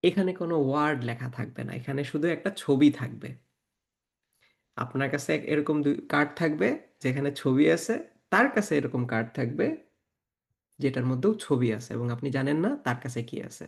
এখানে কোনো ওয়ার্ড লেখা থাকবে না, এখানে শুধু একটা ছবি থাকবে। আপনার কাছে এরকম কার্ড থাকবে যেখানে ছবি আছে, তার কাছে এরকম কার্ড থাকবে যেটার মধ্যেও ছবি আছে এবং আপনি জানেন না তার কাছে কি আছে।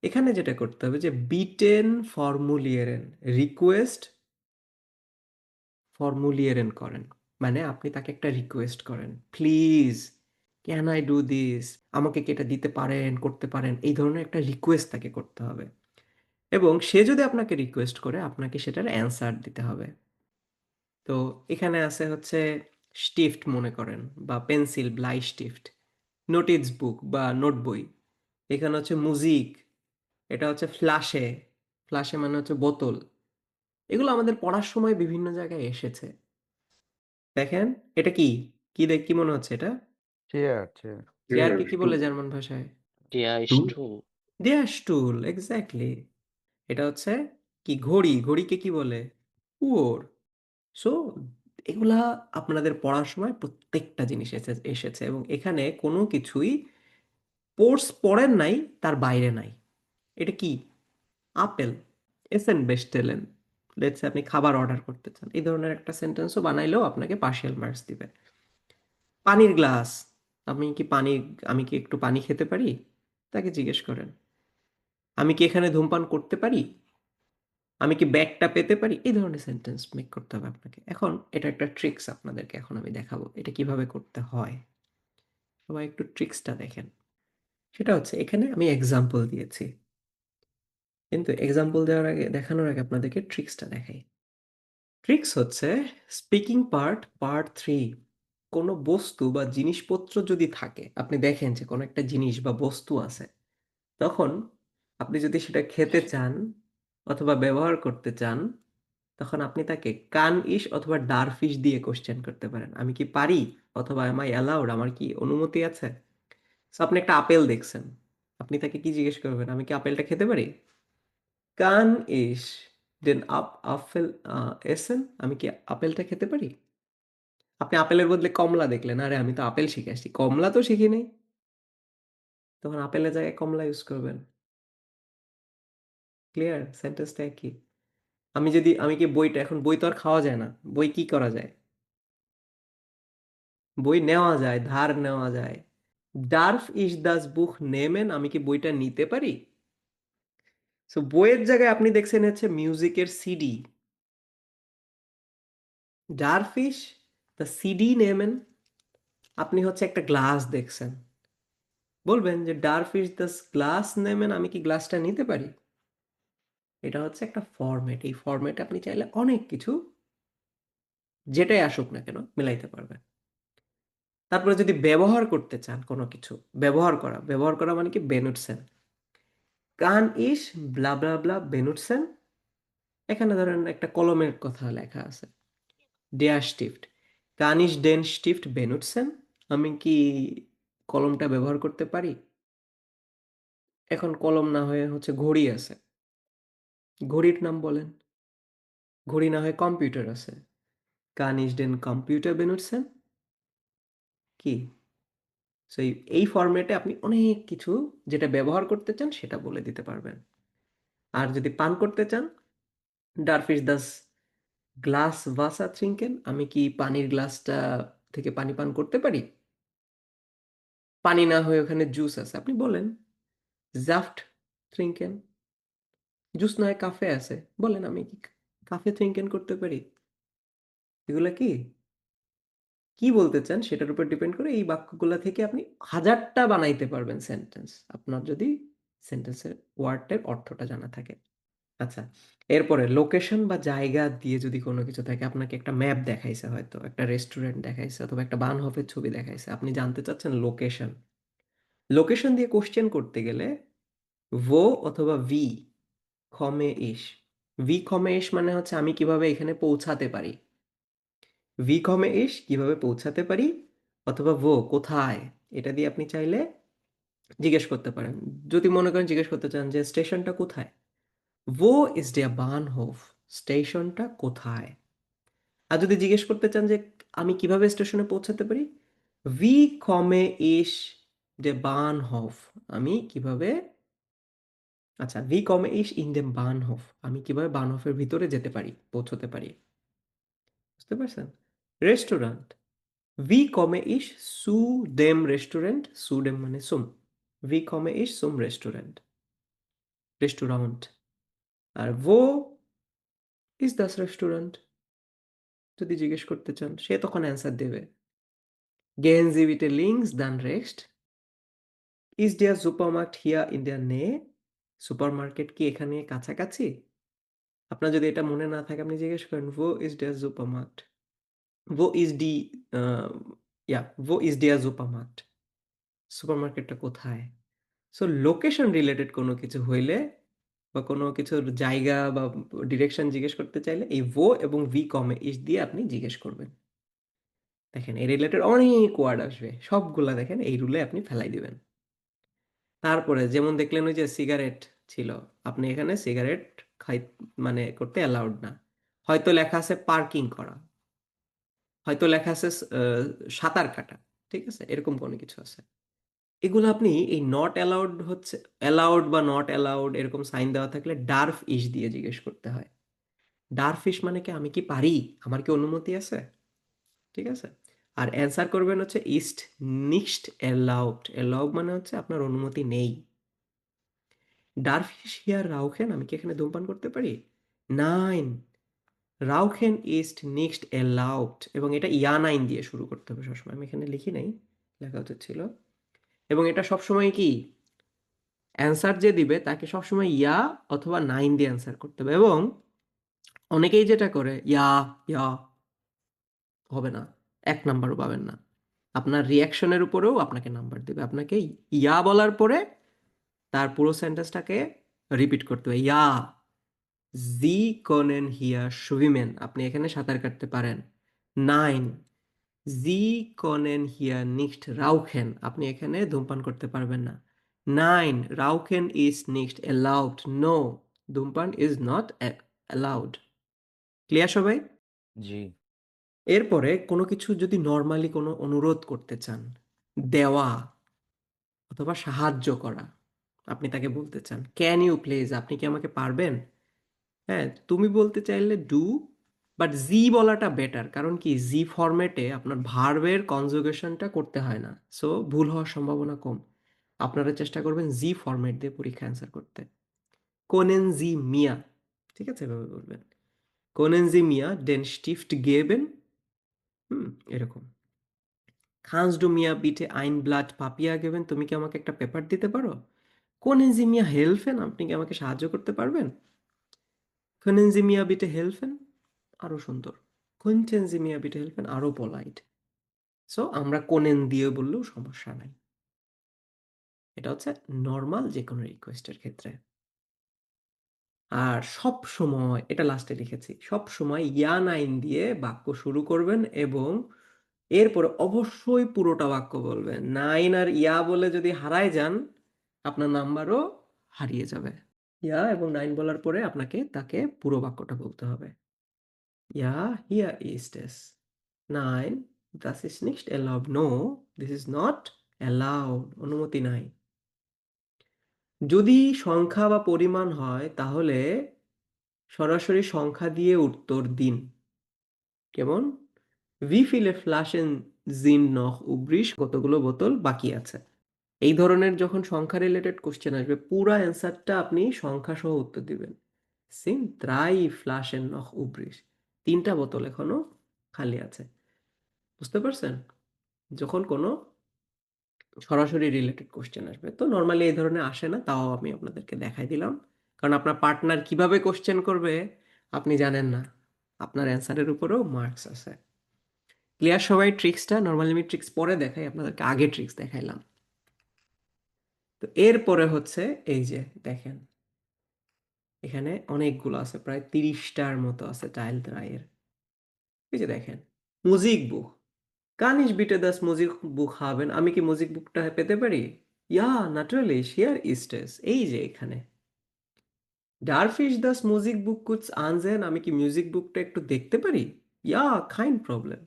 এখানে যেটা করতে হবে যে বিটেন ফর্মুলিয়েরেন রিকোয়েস্ট ফর্মুলিয়েরেন করেন, মানে আপনি তাকে একটা রিকোয়েস্ট করেন, please can I do this, আমাকে কি এটা দিতে পারেন, করতে পারেন, এই ধরনের একটা রিকোয়েস্ট তাকে করতে হবে। এবং সে যদি আপনাকে রিকোয়েস্ট করে আপনাকে সেটার অ্যান্সার দিতে হবে। তো এখানে আছে হচ্ছে স্টিফট মনে করেন, বা পেন্সিল ব্লাইস্টিফট, নোটিস বুক বা নোট বই। এখানে হচ্ছে মিউজিক, এটা হচ্ছে ফ্ল্যাশে, ফ্ল্যাশে মানে হচ্ছে বোতল। এগুলো আমাদের পড়ার সময় বিভিন্ন জায়গায় এসেছে। দেখেন এটা কি, কি মনে হচ্ছে এটা? Chair chair. চেয়ারকে কি বলে জার্মান ভাষায়? Der টুল। Stuhl. দেয়ার স্টুল, এক্স্যাক্টলি। এটা হচ্ছে কি, ঘড়ি, ঘড়িকে কি বলে? উওর। সো এগুলা আপনাদের পড়ার সময় প্রত্যেকটা জিনিস এসেছে এবং এখানে কোনো কিছুই পড়েন নাই তার বাইরে নাই। এটা কি? আপেল, এসেন বেস্টেলেন। লেটস আপনি খাবার অর্ডার করতে চান, এই ধরনের একটা সেন্টেন্সও বানাইলেও আপনাকে পার্শিয়াল মার্কস দিবে। পানির গ্লাস, আমি কি পানি, আমি কি একটু পানি খেতে পারি, তাকে জিজ্ঞেস করেন। আমি কি এখানে ধূমপান করতে পারি, আমি কি ব্যাগটা পেতে পারি, এই ধরনের সেন্টেন্স মেক করতে হবে আপনাকে। এখন এটা একটা ট্রিক্স আপনাদেরকে এখন আমি দেখাবো এটা কিভাবে করতে হয়। সবাই একটু ট্রিক্সটা দেখেন। সেটা হচ্ছে এখানে আমি এক্সাম্পল দিয়েছি, কিন্তু এক্সাম্পল দেওয়ার আগে, দেখানোর আগে আপনাদেরকে ট্রিক্সটা দেখাই। ট্রিক্স হচ্ছে স্পিকিং পার্ট 3। কোনো বস্তু বা জিনিসপত্র যদি থাকে, আপনি দেখেন যে কোনো একটা জিনিস বা বস্তু আছে, তখন আপনি যদি সেটা খেতে চান অথবা ব্যবহার করতে চান, তখন আপনি তাকে কান ইস অথবা ডারফিশ দিয়ে কোশ্চেন করতে পারেন, আমি কি পারি অথবা এম আই অ্যালাউড, আমার কি অনুমতি আছে। সো আপনি একটা আপেল দেখছেন, আপনি তাকে কি জিজ্ঞেস করবেন, আমি কি আপেলটা খেতে পারি? কান ইস দেন আপেল এসেন, আমি কি আপেলটা খেতে পারি? আপনি আপেলের বদলে কমলা দেখলেন, আরে আমি তো আপেল শিখে আসছি, কমলা তো শিখি নাই, তখন আপেলের জায়গায় কমলা ইউজ করবেন। ক্লিয়ার? সেন্টেন্সটা একই। আমি কি বইটা, এখন বই তো আর খাওয়া যায় না, বই কি করা যায়? বই নেওয়া যায়, ধার নেওয়া যায়। ডার্ফ ইস দাস বুক নেমেন, আমি কি বইটা নিতে পারি? সো বইয়ের জায়গায় আপনি দেখছেন হচ্ছে মিউজিকের সিডি। ডার্ফ ইস দ্য সিডি নেমেন, আপনি হচ্ছে একটা গ্লাস দেখছেন, বলবেন যে ডার্ফ ইস দ্য গ্লাস নেমেন, আমি কি গ্লাসটা নিতে পারি? এটা হচ্ছে একটা ফরম্যাট, এই ফরম্যাটে আপনি চাইলে অনেক কিছু, যেটাই আসুক না কেন, মিলাইতে পারবেন। তারপরে যদি ব্যবহার করতে চান কোনো কিছু, ব্যবহার করা মানে কি বেনুটসেন, কান ইস ব্লা ব্লা ব্লা বেনুটসেন। এখানে ধরেন একটা কলমের কথা লেখা আছে, ডেয়ার স্টিফট, কান ইস ডেন স্টিফট বেনুটসেন, আমি কি কলমটা ব্যবহার করতে পারি? এখন কলম না হয়ে হচ্ছে ঘড়ি আছে, ঘড়ির নাম বলেন। ঘড়ি না হয়ে কম্পিউটার আছে, কান ইস ডেন কম্পিউটার বেনুটসেন, কি? সো এই ফরম্যাটে আপনি অনেক কিছু যেটা ব্যবহার করতে চান সেটা বলে দিতে পারবেন। আর যদি পান করতে চান, ডারফিস দাস গ্লাস ভাসা ট্রিঙ্কেন, আমি কি পানির গ্লাসটা থেকে পানি পান করতে পারি? পানি না হয়ে ওখানে জুস আছে, আপনি বলেন জাফট ট্রিঙ্কেন। জুস না হয় কাফে আছে, বলেন আমি কি কাফে ট্রিঙ্কেন করতে পারি? এগুলা কি কি বলতে চান সেটার উপর ডিপেন্ড করে এই বাক্যগুলা থেকে আপনি হাজারটা বানাইতে পারবেন সেন্টেন্স, আপনার যদি সেন্টেন্সের ওয়ার্ডের অর্থটা জানা থাকে। আচ্ছা, এরপরে লোকেশন বা জায়গা দিয়ে যদি কোনো কিছু থাকে, আপনাকে একটা ম্যাপ দেখাইছে, হয়তো একটা রেস্টুরেন্ট দেখাইছে অথবা একটা বানহফের ছবি দেখাইছে, আপনি জানতে চাচ্ছেন লোকেশন। লোকেশন দিয়ে কোশ্চেন করতে গেলে ভো অথবা ভি খমে ইস, ভি খমে ইস মানে হচ্ছে আমি কিভাবে এখানে পৌঁছাতে পারি, ভি খমে ইস কিভাবে পৌঁছাতে পারি, অথবা ভো কোথায়, এটা দিয়ে আপনি চাইলে জিজ্ঞেস করতে পারেন। যদি মনে করেন জিজ্ঞেস করতে চান যে স্টেশনটা কোথায়, Wo ist der Bahnhof? স্টেশনটা কোথায়? আর যদি জিজ্ঞেস করতে চান যে আমি কিভাবে স্টেশনে পৌঁছাতে পারি, Wie komme ich der Bahnhof? আমি কিভাবে আচ্ছা, ভি কমে ইস ইন দেম বানহোফ, আমি কিভাবে বানহোফের ভিতরে যেতে পারি, পৌঁছতে পারি? বুঝতে পারছেন? রেস্টুরেন্ট, ভি কমে ইস সু দেম রেস্টুরেন্ট, সু দেম মানে সুম, ভি কমে ইস সুম রেস্টুরেন্ট, রেস্টুরাউন্ট। আর ভো ইজ দাস রেস্টুরেন্ট যদি জিজ্ঞেস করতে চান, সে তখন অ্যান্সার দেবে গেন জি বিটে links than rest, is there supermarket here in there নে, সুপারমার্কেট কি এখানে কাছাকাছি? আপনার যদি এটা মনে না থাকে আপনি জিজ্ঞেস করেন ভো ইজ দেয়ার সুপারমার্কেট, ভো ইজ ডি ইয়া ভো ইজ দেয়ার সুপারমার্কেট, সুপারমার্কেটটা কোথায়? সো লোকেশন রিলেটেড কোনো কিছু হইলে বা কোনো কিছুর জায়গা বা ডিরেকশন জিজ্ঞেস করতে চাইলে এই ভো এবং ভি কমে ইস দিয়ে আপনি জিজ্ঞেস করবেন। দেখেন এই রিলেটেড অনেক ওয়ার্ড আসবে, সবগুলা দেখেন এই রুলে আপনি ফেলাই দিবেন। তারপরে যেমন দেখলেন ওই যে সিগারেট ছিল, আপনি এখানে সিগারেট খাই মানে করতে অ্যালাউড না, হয়তো লেখা আছে পার্কিং করা, হয়তো লেখা আছে সাঁতার কাটা, ঠিক আছে, এরকম কোনো কিছু আছে। এগুলো আপনি এই নট অ্যালাউড হচ্ছে, অ্যালাউড বা নট অ্যালাউড এরকম সাইন দেওয়া থাকলে ডার্ফ ইশ দিয়ে জিজ্ঞেস করতে হয়। ডার্ফ ইশ মানে কি আমি কি পারি, আমার কি অনুমতি আছে, ঠিক আছে। আর অ্যান্সার করবেন হচ্ছে ইস্ট নিক্সট অ্যালাউড, অ্যালাউড মানে হচ্ছে আপনার অনুমতি নেই। ডার্ফ ইশ হিয়ার রাউখেন, আমি কি এখানে ধূমপান করতে পারি? নাইন, রাউখেন ইস্ট নিক্সট অ্যালাউড, এবং এটা ইয়া নাইন দিয়ে শুরু করতে হবে সবসময়, আমি এখানে লিখি নাই, লেখা উচিত ছিল। এবং এটা সবসময় কি অ্যান্সার যে দিবে তাকে সবসময় ইয়া অথবা নাইন দিয়ে অ্যান্সার করতে হবে। এবং অনেকেই যেটা করে ইয়া ইয়া হবে না, এক নাম্বারও পাবেন না, আপনার রিয়াকশনের উপরেও আপনাকে নাম্বার দেবে। আপনাকে ইয়া বলার পরে তার পুরো সেন্টেন্সটাকে রিপিট করতে হবে, ইয়া জি কনেন হিয়া সুইমেন, আপনি এখানে সাঁতার কাটতে পারেন। নাইন, জি কনেন হিয়া নিক্সট রাউখেন, আপনি এখানে ধূমপান করতে পারবেন না। নাইন, রাউখেন ইজ নিক্সট অ্যালাউড, নো, ধূমপান ইজ নট অ্যালাউড। ক্লিয়ার সবাই? জি। এরপরে কোনো কিছু যদি নর্মালি কোনো অনুরোধ করতে চান, দেওয়া অথবা সাহায্য করা, আপনি তাকে বলতে চান ক্যান ইউ প্লিজ, আপনি কি আমাকে পারবেন? হ্যাঁ, তুমি বলতে চাইলে ডু, বাট জি বলাটা বেটার, কারণ কি জি ফরম্যাটে আপনার ভার্বের কনজুগেশনটা করতে হয় না, সো ভুল হওয়ার সম্ভাবনা কম। আপনারা চেষ্টা করবেন জি ফরম্যাট দিয়ে পরীক্ষা অ্যান্সার করতে। কোনেন জি মিয়া, ঠিক আছে, এভাবে বলবেন কোনেন জি মিয়া ডেন স্টিফট গেবেন, হুম, এরকম। খানস ডু মিয়া বিটে আইন ব্লাড পাপিয়া গেবেন, তুমি কি আমাকে একটা পেপার দিতে পারো? কোনেন জি মিয়া হেল্পেন, আপনি কি আমাকে সাহায্য করতে পারবেন? কোনেন জি মিয়া বিটে হেল্পেন, আরো সুন্দর। কোয়েন্টেন জি মিয়া বিটে হেল্পেন, আরো পোলাইট। সো আমরা কোনেন দিয়ে বললেও সমস্যা নাই। এটা হচ্ছে নর্মাল যে কোনো রিকোয়েস্টের ক্ষেত্রে। আর সব সময়, এটা লাস্টে লিখেছি, সব সময় ইয়া নাইন দিয়ে বাক্য শুরু করবেন এবং এরপরে অবশ্যই পুরোটা বাক্য বলবেন। নাইন আর ইয়া বলে যদি হারায় যান আপনার নাম্বারও হারিয়ে যাবে। ইয়া এবং নাইন বলার পরে আপনাকে তাকে পুরো বাক্যটা বলতে হবে। ইয়া হিয়ার ইজ দিস, নাইন das ist nicht erlaubt, no this is not allowed, অনুমতি নাই। যদি সংখ্যা বা পরিমাণ হয় তাহলে সরাসরি সংখ্যা দিয়ে উত্তর দিন। কেমন? wie viele Flaschen sind noch übrig, কতগুলো বোতল বাকি আছে। এই ধরনের যখন সংখ্যা রিলেটেড কোশ্চেন আসবে পুরা অ্যান্সারটা আপনি সংখ্যা সহ উত্তর দিবেন। sind drei Flaschen noch übrig, তিনটা বোতল এখনো খালি আছে। বুঝতে পারছেন? যখন কোনো সরাসরি রিলেটেড কোশ্চেন আসবে, তো নর্মালি এই ধরনের আসে না, তাও আমি আপনাদেরকে দেখাই দিলাম, কারণ আপনার পার্টনার কিভাবে কোশ্চেন করবে আপনি জানেন না, আপনার অ্যান্সারের উপরেও মার্কস আছে। ক্লিয়ার সবাই ট্রিক্সটা? নর্মালি আমি ট্রিক্স পরে দেখাই, আপনাদেরকে আগে ট্রিক্স দেখাইলাম। তো এরপরে হচ্ছে এই যে দেখেন এখানে অনেকগুলো আছে, প্রায় 30টার মতো আছে টাইল রায়ের। এই যে দেখেন মুজিক বুক, কান ich bitte das Musikbuch haben, আমি কি মুজিক বুকটা পেতে পারি? ইয়া natürlich hier ist es, এই যে এখানে। darf ich das Musikbuch kurz ansehen, আমি কি মিউজিক বুকটা একটু দেখতে পারি? ইয়া kein Problem,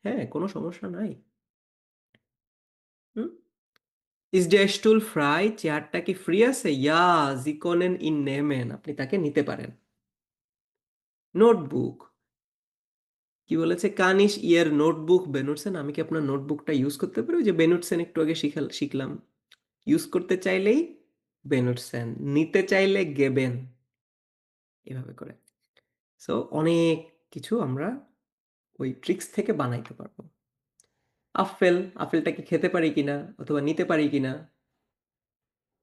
হ্যাঁ কোনো সমস্যা নাই। হুম, ইজ der Stuhl frei? চেয়ারটা কি ফ্রি আছে? ইয়া, Sie können ihn nehmen. আপনি তাকে নিতে পারেন। নোটবুক কি বলেছে? কান ich Ihr Notebook benutzen? আমি কি আপনার নোটবুকটা ইউজ করতে পারি? ওই যে benutzen একটু আগে শিখলাম। ইউজ করতে চাইলেই benutzen, নিতে চাইলে geben, এভাবে করে। সো অনেক কিছু আমরা ওই ট্রিক্স থেকে বানাইতে পারবো। আপেল, আপেলটা কি খেতে পারি কিনা অথবা নিতে পারি কিনা,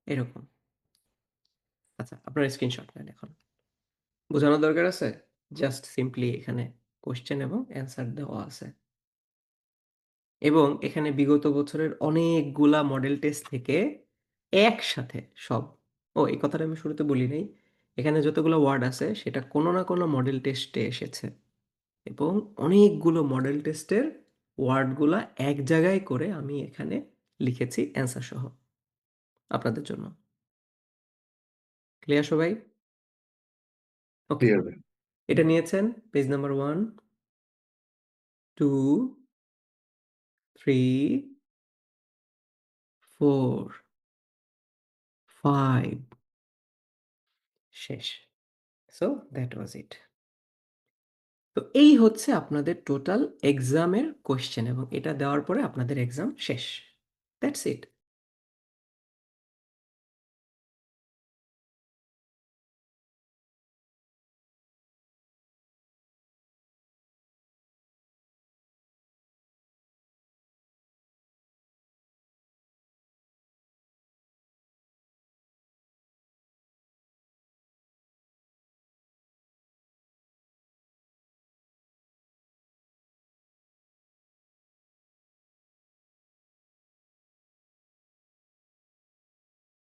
এরকম। আচ্ছা, আপনার স্ক্রিনশট নেন এখন। বোঝানোর দরকার আছে? জাস্ট সিম্পলি এখানে কোশ্চেন এবং অ্যান্সার দেওয়া আছে, এবং এখানে বিগত বছরের অনেকগুলা মডেল টেস্ট থেকে একসাথে সব। এই কথাটা আমি শুরুতে বলি নাই। এখানে যতগুলো ওয়ার্ড আছে সেটা কোনো না কোনো মডেল টেস্টে এসেছে, এবং অনেকগুলো মডেল টেস্টের ওয়ার্ডগুলা এক জায়গায় করে আমি এখানে লিখেছি অ্যান্সার সহ আপনাদের জন্য। ক্লিয়ার সবাই? ওকে, ক্লিয়ার ভাই। এটা নিয়েছেন পেজ নাম্বার 1, 2, 3, 4, 5, শেষ। সো দ্যাট ওয়াজ ইট। তো এই হচ্ছে আপনাদের টোটাল এক্সামের কোয়েশ্চেন, এবং এটা দেওয়ার পরে আপনাদের এক্সাম শেষ। That's it.